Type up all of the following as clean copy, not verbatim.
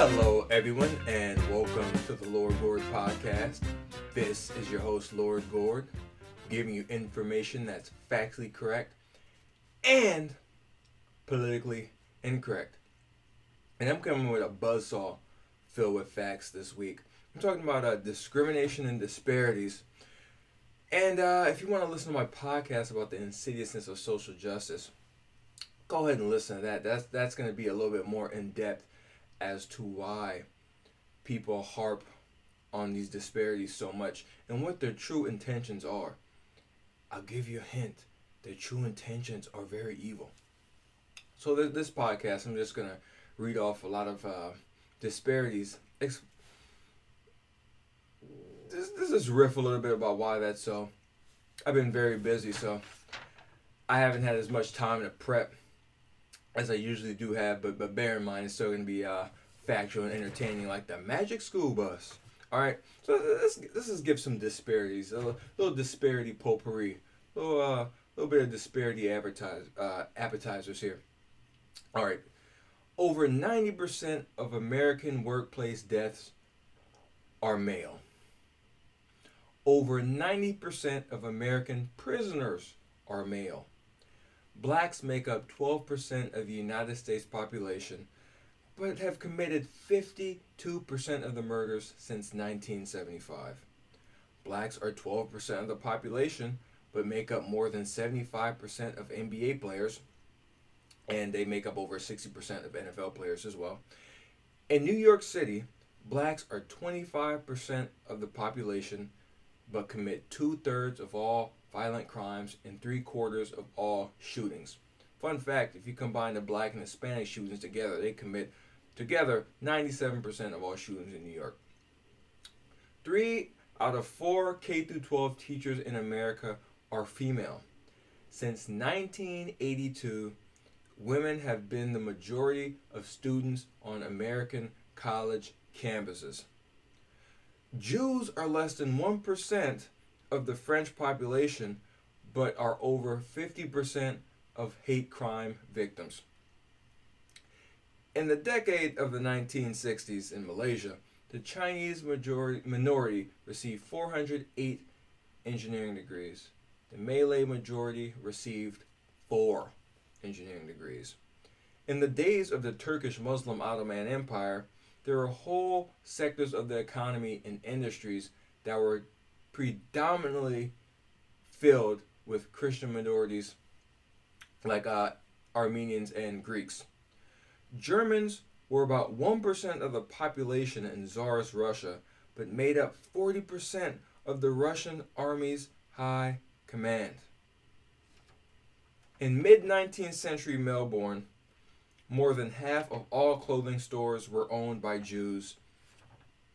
Hello, everyone, and welcome to the Lord Gord Podcast. This is your host, Lord Gord, giving you information that's factually correct and politically incorrect. And I'm coming with a buzzsaw filled with facts this week. I'm talking about discrimination and disparities. And if you want to listen to my podcast about the insidiousness of social justice, go ahead and listen to that. That's going to be a little bit more in-depth as to why people harp on these disparities so much and what their true intentions are. I'll give you a hint. Their true intentions are very evil. So this podcast, I'm just going to read off a lot of disparities. This is riff a little bit about why that's so. I've been very busy, so I haven't had as much time to prep as I usually do have, but bear in mind, it's still going to be factual and entertaining like the Magic School Bus. Alright, so this is give some disparities, a little disparity potpourri, a little bit of disparity appetizers here. Alright, over 90% of American workplace deaths are male. Over 90% of American prisoners are male. Blacks make up 12% of the United States population, but have committed 52% of the murders since 1975. Blacks are 12% of the population, but make up more than 75% of NBA players, and they make up over 60% of NFL players as well. In New York City, blacks are 25% of the population, but commit 2/3 of all violent crimes and 3/4 of all shootings. Fun fact, if you combine the black and Hispanic shootings together, they commit together 97% of all shootings in New York. 3 out of 4 K-12 teachers in America are female. Since 1982, women have been the majority of students on American college campuses. Jews are less than 1% of the French population, but are over 50% of hate crime victims. In the decade of the 1960s in Malaysia, the Chinese minority received 408 engineering degrees. The Malay majority received 4 engineering degrees. In the days of the Turkish Muslim Ottoman Empire, there were whole sectors of the economy and industries that were predominantly filled with Christian minorities like Armenians and Greeks. Germans were about 1% of the population in Tsarist Russia, but made up 40% of the Russian army's high command. In mid-19th century Melbourne, more than half of all clothing stores were owned by Jews,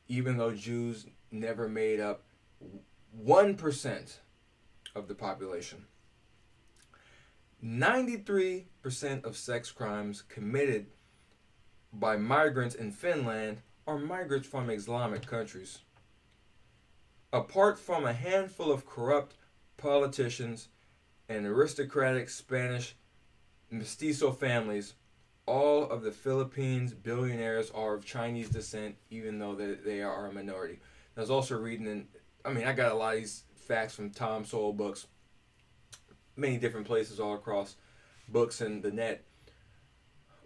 even though Jews never made up 1% of the population. 93% of sex crimes committed by migrants in Finland are migrants from Islamic countries. Apart from a handful of corrupt politicians and aristocratic Spanish mestizo families, all of the Philippines billionaires are of Chinese descent, even though they are a minority. I was also reading, I got a lot of these facts from Tom Sowell books, many different places all across books and the net.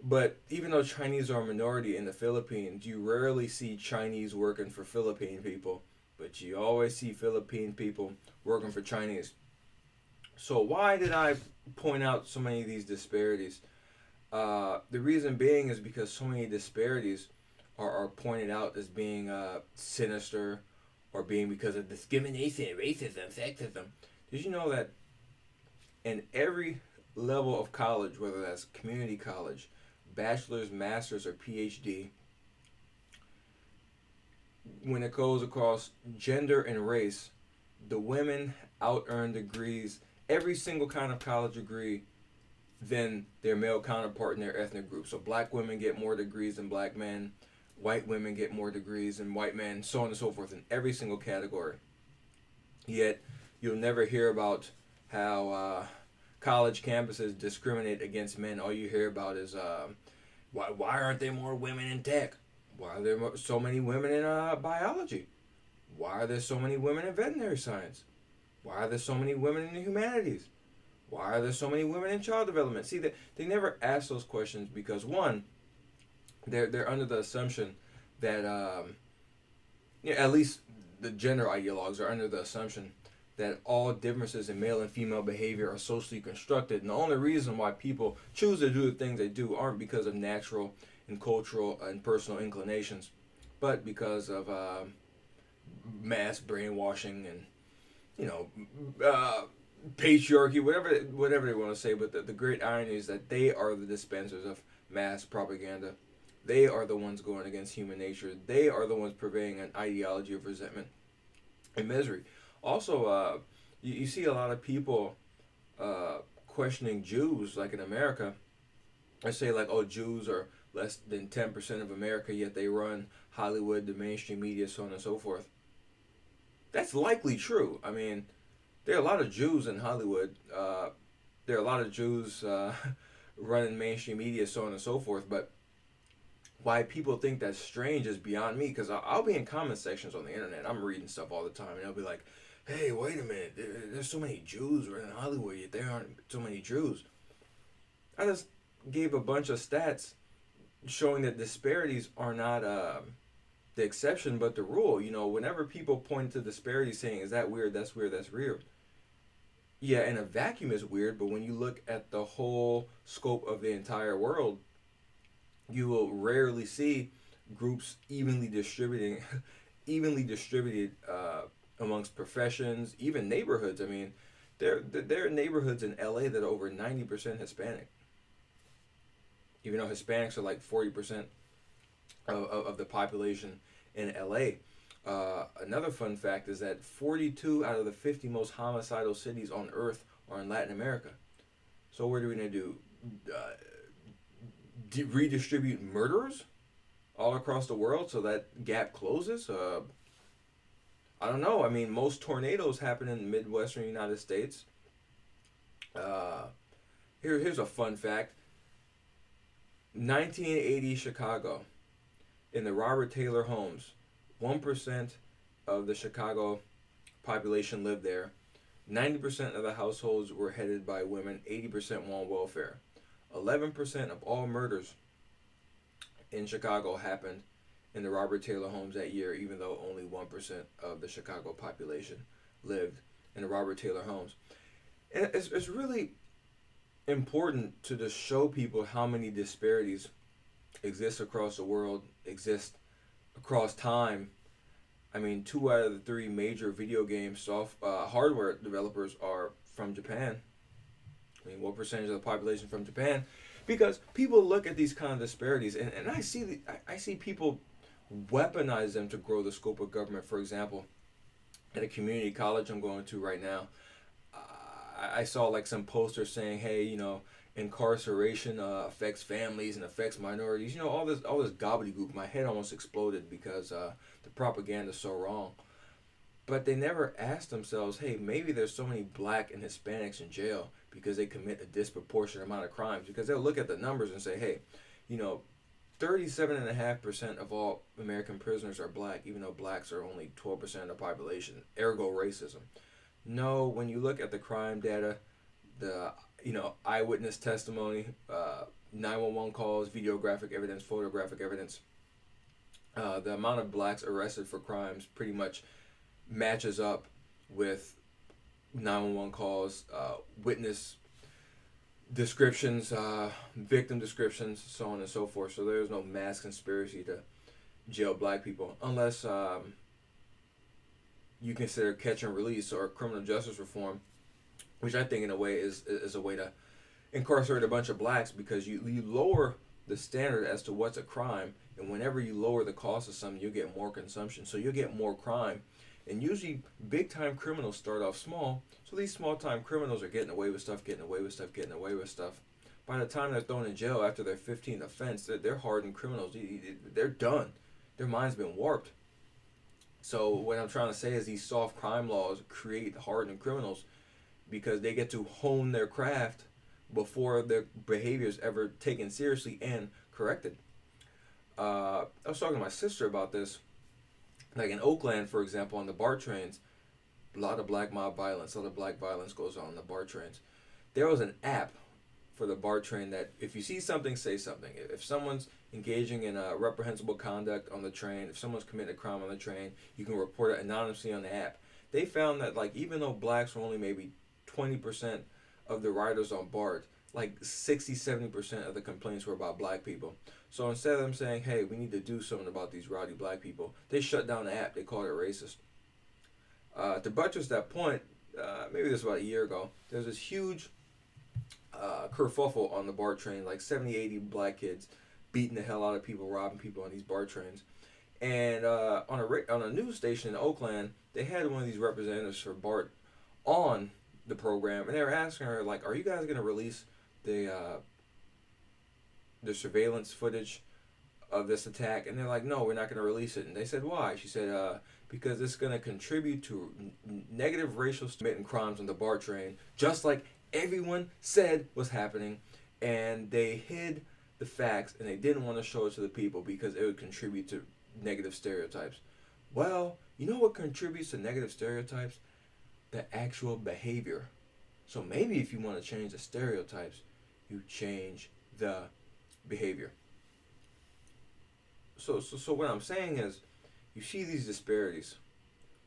But even though Chinese are a minority in the Philippines, you rarely see Chinese working for Philippine people, but you always see Philippine people working for Chinese. So why did I point out so many of these disparities? The reason being is because so many disparities are pointed out as being sinister or being because of discrimination, racism, sexism. Did you know that in every level of college, whether that's community college, bachelor's, master's, or PhD, when it goes across gender and race, the women out-earn degrees, every single kind of college degree, than their male counterpart in their ethnic group. So black women get more degrees than black men, white women get more degrees than white men, so on and so forth in every single category. Yet, you'll never hear about how college campuses discriminate against men. All you hear about is, why aren't there more women in tech? Why are there so many women in biology? Why are there so many women in veterinary science? Why are there so many women in the humanities? Why are there so many women in child development? See, they never ask those questions because one, they're under the assumption that yeah, at least the gender ideologues are under the assumption that all differences in male and female behavior are socially constructed, and the only reason why people choose to do the things they do aren't because of natural and cultural and personal inclinations, but because of mass brainwashing and you know patriarchy, whatever they want to say. But the great irony is that they are the dispensers of mass propaganda. They are the ones going against human nature. They are the ones purveying an ideology of resentment and misery. Also, you see a lot of people questioning Jews, like in America. I say like, oh, Jews are less than 10% of America, yet they run Hollywood, the mainstream media, so on and so forth. That's likely true. I mean, there are a lot of Jews in Hollywood. There are a lot of Jews running mainstream media, so on and so forth. But why people think that's strange is beyond me. Because I'll be in comment sections on the internet. I'm reading stuff all the time, and they'll be like, "Hey, wait a minute. There's so many Jews running Hollywood, yet there aren't so many Jews." I just gave a bunch of stats showing that disparities are not the exception but the rule. You know, whenever people point to disparities saying, "Is that weird? That's weird. That's weird." Yeah, in a vacuum is weird, but when you look at the whole scope of the entire world, you will rarely see groups evenly distributed amongst professions, even neighborhoods. I mean, there are neighborhoods in LA that are over 90% Hispanic, even though Hispanics are like 40% of the population in LA. Another fun fact is that 42 out of the 50 most homicidal cities on Earth are in Latin America. So what are we going to do? Redistribute murderers all across the world so that gap closes? I don't know. I mean, most tornadoes happen in the Midwestern United States. Uh, here's a fun fact. 1980 Chicago, in the Robert Taylor homes, 1% of the Chicago population lived there. 90% of the households were headed by women, 80% were on welfare. 11% of all murders in Chicago happened in the Robert Taylor homes that year, even though only 1% of the Chicago population lived in the Robert Taylor homes. And it's really important to just show people how many disparities exist across the world, exist across time. I mean, 2 out of the 3 major video game hardware developers are from Japan. I mean, what percentage of the population from Japan? Because people look at these kind of disparities, and I see people weaponize them to grow the scope of government. For example, at a community college I'm going to right now, I saw like some posters saying, "Hey, you know, incarceration affects families and affects minorities." You know, all this gobbledygook. My head almost exploded because the propaganda is so wrong. But they never ask themselves, hey, maybe there's so many black and Hispanics in jail because they commit a disproportionate amount of crimes. Because they'll look at the numbers and say, hey, you know, 37.5% of all American prisoners are black, even though blacks are only 12% of the population. Ergo racism. No, when you look at the crime data, the eyewitness testimony, 911 calls, videographic evidence, photographic evidence, the amount of blacks arrested for crimes pretty much matches up with 911 calls, witness descriptions, victim descriptions, so on and so forth. So there's no mass conspiracy to jail black people unless you consider catch and release or criminal justice reform, which I think in a way is a way to incarcerate a bunch of blacks, because you lower the standard as to what's a crime, and whenever you lower the cost of something, you get more consumption, so you'll get more crime. And usually big time criminals start off small, so these small time criminals are getting away with stuff. By the time they're thrown in jail after their 15th offense, they're hardened criminals. They're done. Their mind's been warped. So what I'm trying to say is these soft crime laws create hardened criminals because they get to hone their craft before their behavior is ever taken seriously and corrected. I was talking to my sister about this. Like in Oakland, for example, on the BART trains, a lot of black mob violence, a lot of black violence goes on the BART trains. There was an app for the BART train that if you see something, say something. If someone's engaging in reprehensible conduct on the train, if someone's committed a crime on the train, you can report it anonymously on the app. They found that like even though blacks were only maybe 20% of the riders on BART, like 60-70% of the complaints were about black people. So instead of them saying, hey, we need to do something about these rowdy black people, they shut down the app. They called it racist. To buttress that point, maybe this was about a year ago, there's this huge kerfuffle on the BART train, like 70, 80 black kids beating the hell out of people, robbing people on these BART trains. And on a news station in Oakland, they had one of these representatives for BART on the program, and they were asking her, like, are you guys going to release the surveillance footage of this attack? And they're like, no, we're not going to release it. And they said, why? She said, because it's going to contribute to negative racial committing crimes on the BART train, just like everyone said was happening. And they hid the facts, and they didn't want to show it to the people because it would contribute to negative stereotypes. Well, you know what contributes to negative stereotypes? The actual behavior. So maybe if you want to change the stereotypes, you change the behavior. So what I'm saying is, you see these disparities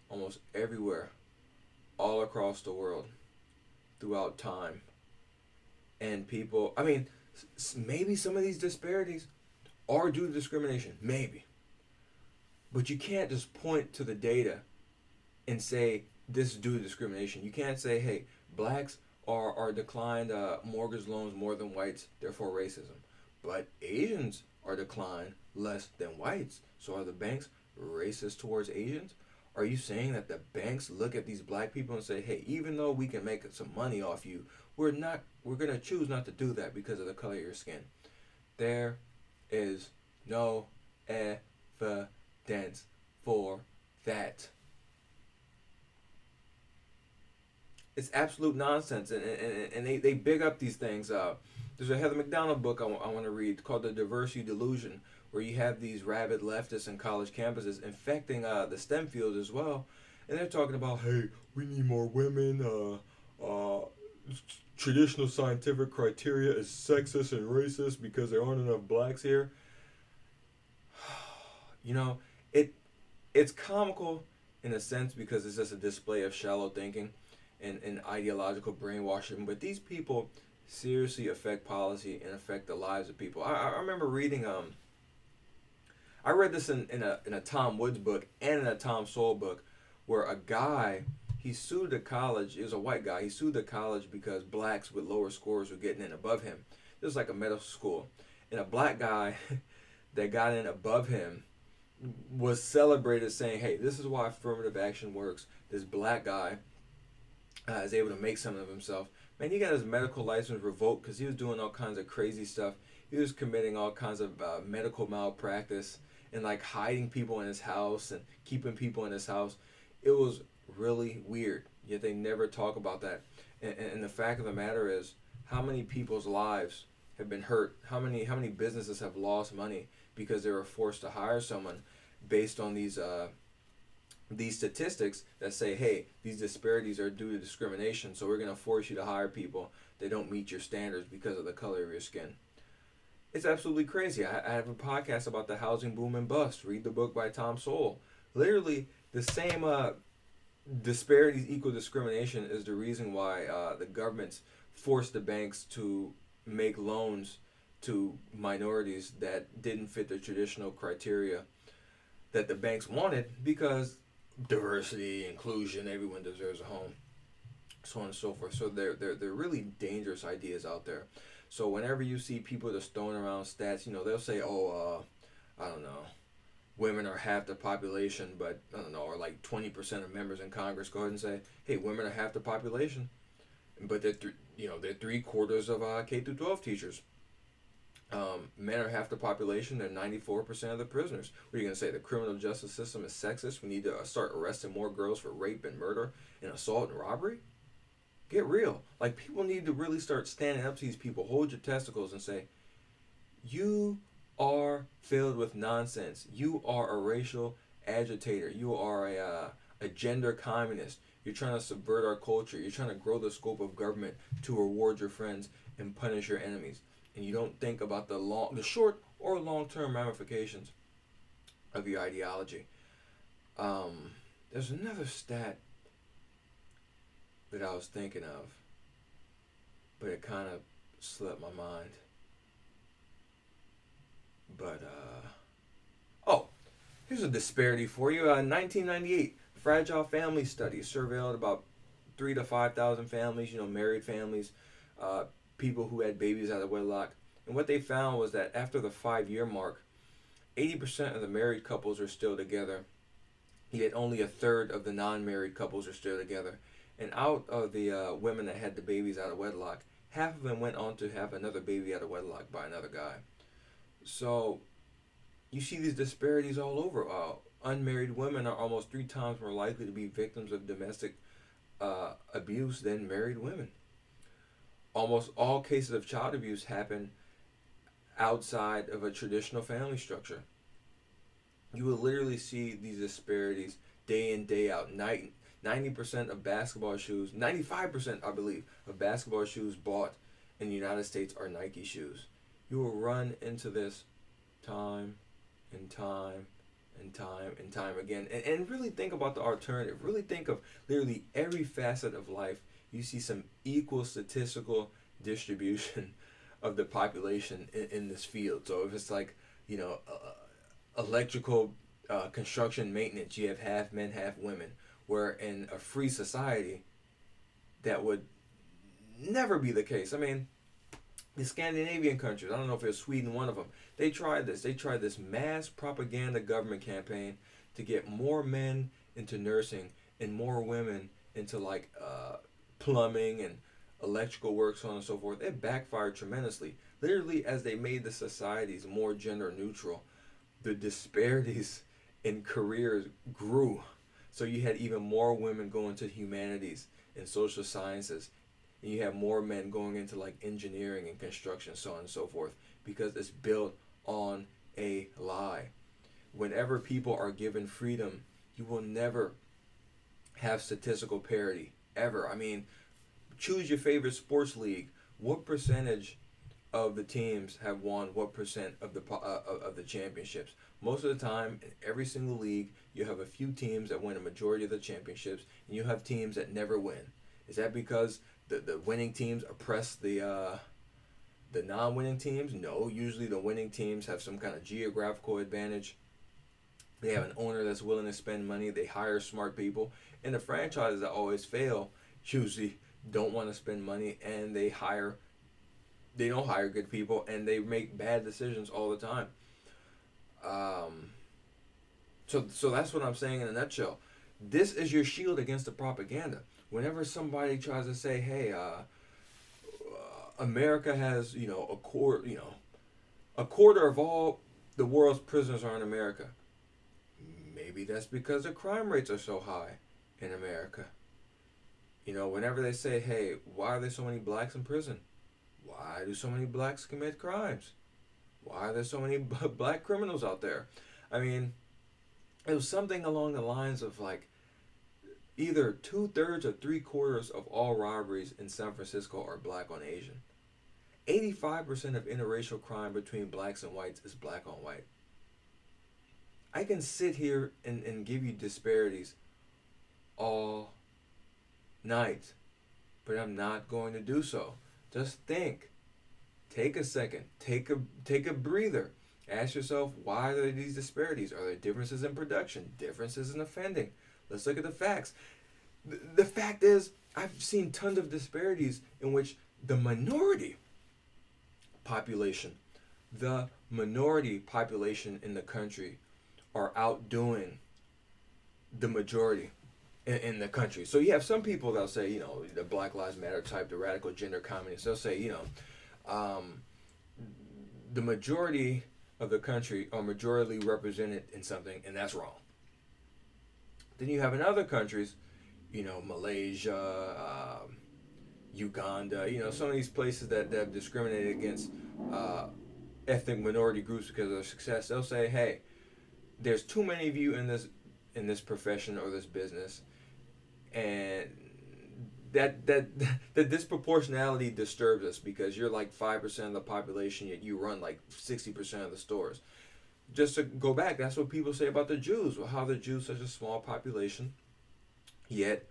almost everywhere, all across the world, throughout time. And people, I mean, maybe some of these disparities are due to discrimination, maybe. But you can't just point to the data and say this is due to discrimination. You can't say, hey, blacks are declined mortgage loans more than whites, therefore racism. But Asians are declined less than whites. So are the banks racist towards Asians? Are you saying that the banks look at these black people and say, hey, even though we can make some money off you, we're going to choose not to do that because of the color of your skin? There is no evidence for that. It's absolute nonsense, and they big up these things. There's a Heather McDonald book I want to read called The Diversity Delusion, where you have these rabid leftists in college campuses infecting the STEM fields as well. And they're talking about, hey, we need more women, traditional scientific criteria is sexist and racist because there aren't enough blacks here. You know, it's comical in a sense because it's just a display of shallow thinking and ideological brainwashing. But these people seriously affect policy and affect the lives of people. I remember reading I read this in a Tom Woods book and in a Tom Sowell book, where a guy, he sued the college. It was a white guy. He sued the college because blacks with lower scores were getting in above him. It was like a middle school, and a black guy that got in above him was celebrated, saying, hey, this is why affirmative action works. This black guy is able to make something of himself. Man, he got his medical license revoked because he was doing all kinds of crazy stuff. He was committing all kinds of medical malpractice and like hiding people in his house and keeping people in his house. It was really weird, yet they never talk about that. And the fact of the matter is, how many people's lives have been hurt? How many businesses have lost money because they were forced to hire someone based on these statistics that say, hey, these disparities are due to discrimination, so we're going to force you to hire people that don't meet your standards because of the color of your skin. It's absolutely crazy. I have a podcast about the housing boom and bust. Read the book by Tom Sowell. Literally, the same disparities equal discrimination is the reason why the governments forced the banks to make loans to minorities that didn't fit the traditional criteria that the banks wanted, because diversity, inclusion, everyone deserves a home, so on and so forth. So they're really dangerous ideas out there. So whenever you see people just throwing around stats, they'll say, I don't know, women are half the population, but I don't know, or like 20% of members in Congress. Go ahead and say, hey, women are half the population, but they're they're 3/4 of K through 12 teachers. Men are half the population. They're 94% of the prisoners. What are you gonna say? The criminal justice system is sexist? We need to start arresting more girls for rape and murder and assault and robbery? Get real. Like, people need to really start standing up to these people. Hold your testicles and say, you are filled with nonsense. You are a racial agitator. You are a gender communist. You're trying to subvert our culture. You're trying to grow the scope of government to reward your friends and punish your enemies. And you don't think about the short or long term ramifications of your ideology. There's another stat that I was thinking of, but it kind of slipped my mind. But oh, here's a disparity for you. 1998, Fragile Family Study surveilled about 3 to 5,000 families. Married families, people who had babies out of wedlock, and what they found was that after the 5-year mark, 80% of the married couples are still together. Yet only a third of the non-married couples are still together. And out of the women that had the babies out of wedlock, half of them went on to have another baby out of wedlock by another guy. So you see these disparities all over. Unmarried women are almost 3 times more likely to be victims of domestic abuse than married women. Almost all cases of child abuse happen outside of a traditional family structure. You will literally see these disparities day in, day out. 90% of basketball shoes, 95% I believe, of basketball shoes bought in the United States are Nike shoes. You will run into this time and time and time and time again. And really think about the alternative. Really think of literally every facet of life. You see some equal statistical distribution of the population in this field. So if it's like, electrical construction maintenance, you have half men, half women. Where in a free society, that would never be the case. I mean, the Scandinavian countries, I don't know if it was Sweden, one of them, they tried this. They tried this mass propaganda government campaign to get more men into nursing and more women into plumbing and electrical work, so on and so forth. It backfired tremendously. Literally, as they made the societies more gender neutral, the disparities in careers grew. So you had even more women going to humanities and social sciences. And you have more men going into engineering and construction, so on and so forth. Because it's built on a lie. Whenever people are given freedom, you will never have statistical parity. Ever. I mean, choose your favorite sports league. What percentage of the teams have won what percent of the championships? Most of the time, in every single league, you have a few teams that win a majority of the championships, and you have teams that never win. Is that because the winning teams oppress the non-winning teams? No, usually the winning teams have some kind of geographical advantage. They have an owner that's willing to spend money. They hire smart people. And the franchises that always fail usually don't want to spend money, and they don't hire good people, and they make bad decisions all the time. So that's what I'm saying in a nutshell. This is your shield against the propaganda. Whenever somebody tries to say, "Hey, America has a quarter of all the world's prisoners are in America," maybe that's because the crime rates are so high in America. Whenever they say, "Hey, why are there so many blacks in prison? Why do so many blacks commit crimes? Why are there so many black criminals out there?" I mean, it was something along the lines of either 2/3 or 3/4 of all robberies in San Francisco are black on Asian. 85% of interracial crime between blacks and whites is black on white. I can sit here and give you disparities all night, but I'm not going to do so. Just think. Take a second. Take a breather. Ask yourself, why are there these disparities? Are there differences in production? Differences in offending? Let's look at the facts. The fact is, I've seen tons of disparities in which the minority population in the country are outdoing the majority in the country. So you have some people that'll say, the Black Lives Matter type, the radical gender communists, they'll say, the majority of the country are majorly represented in something, and that's wrong. Then you have in other countries, Malaysia, Uganda, some of these places that have discriminated against ethnic minority groups because of their success. They'll say, "Hey, there's too many of you in this profession or this business, and that the disproportionality disturbs us because you're like 5% of the population, yet you run like 60% of the stores." Just to go back, that's what people say about the Jews. Well, how the Jews such a small population, yet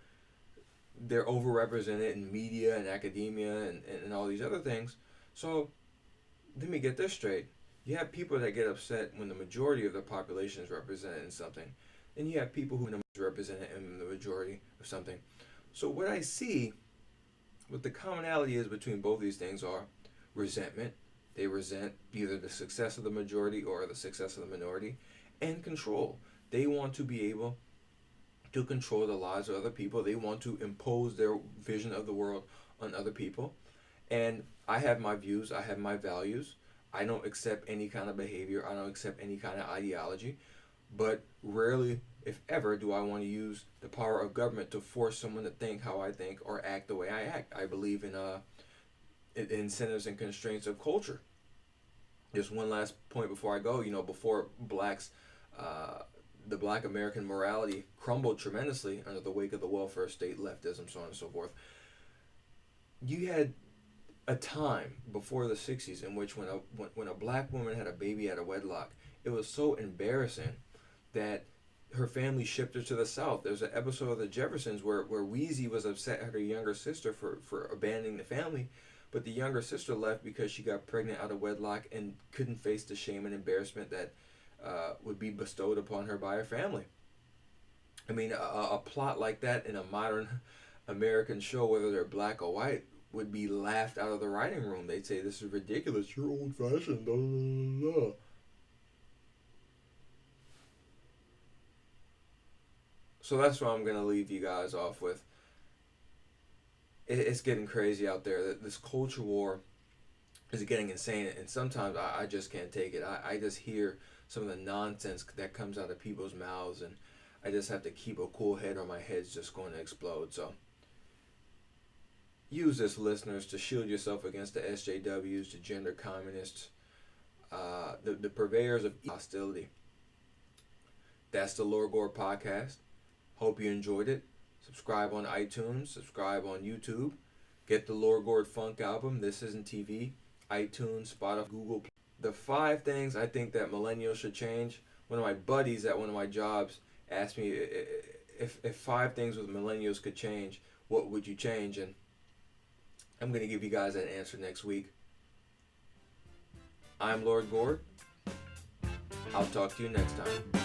they're overrepresented in media and academia and all these other things. So let me get this straight. You have people that get upset when the majority of the population is represented in something. And you have people who are represented in the majority of something. So what I see, what the commonality is between both these things are resentment. They resent either the success of the majority or the success of the minority. And control. They want to be able to control the lives of other people. They want to impose their vision of the world on other people. And I have my views. I have my values. I don't accept any kind of behavior. I don't accept any kind of ideology. But rarely, if ever, do I want to use the power of government to force someone to think how I think or act the way I act. I believe in incentives and constraints of culture. Just one last point before I go. Before blacks, the black American morality crumbled tremendously under the wake of the welfare state, leftism, so on and so forth. You had a time before the 60s in which when a black woman had a baby out of wedlock, it was so embarrassing that her family shipped her to the South. There's an episode of The Jeffersons where Weezy was upset at her younger sister for abandoning the family, but the younger sister left because she got pregnant out of wedlock and couldn't face the shame and embarrassment that would be bestowed upon her by her family. I mean, a plot like that in a modern American show, whether they're black or white, would be laughed out of the writing room. They'd say, "This is ridiculous. You're old-fashioned." Blah, blah, blah. So that's what I'm going to leave you guys off with. It's getting crazy out there. This culture war is getting insane, and sometimes I just can't take it. I just hear some of the nonsense that comes out of people's mouths, and I just have to keep a cool head or my head's just going to explode. So use this, listeners, to shield yourself against the SJWs, the gender communists, the purveyors of hostility. That's the Lord Gord Podcast. Hope you enjoyed it. Subscribe on iTunes. Subscribe on YouTube. Get the Lord Gord Funk album, This Isn't TV, iTunes, Spotify, Google. The 5 things I think that millennials should change. One of my buddies at one of my jobs asked me if 5 things with millennials could change, what would you change? And I'm going to give you guys that answer next week. I'm Lord Gord. I'll talk to you next time.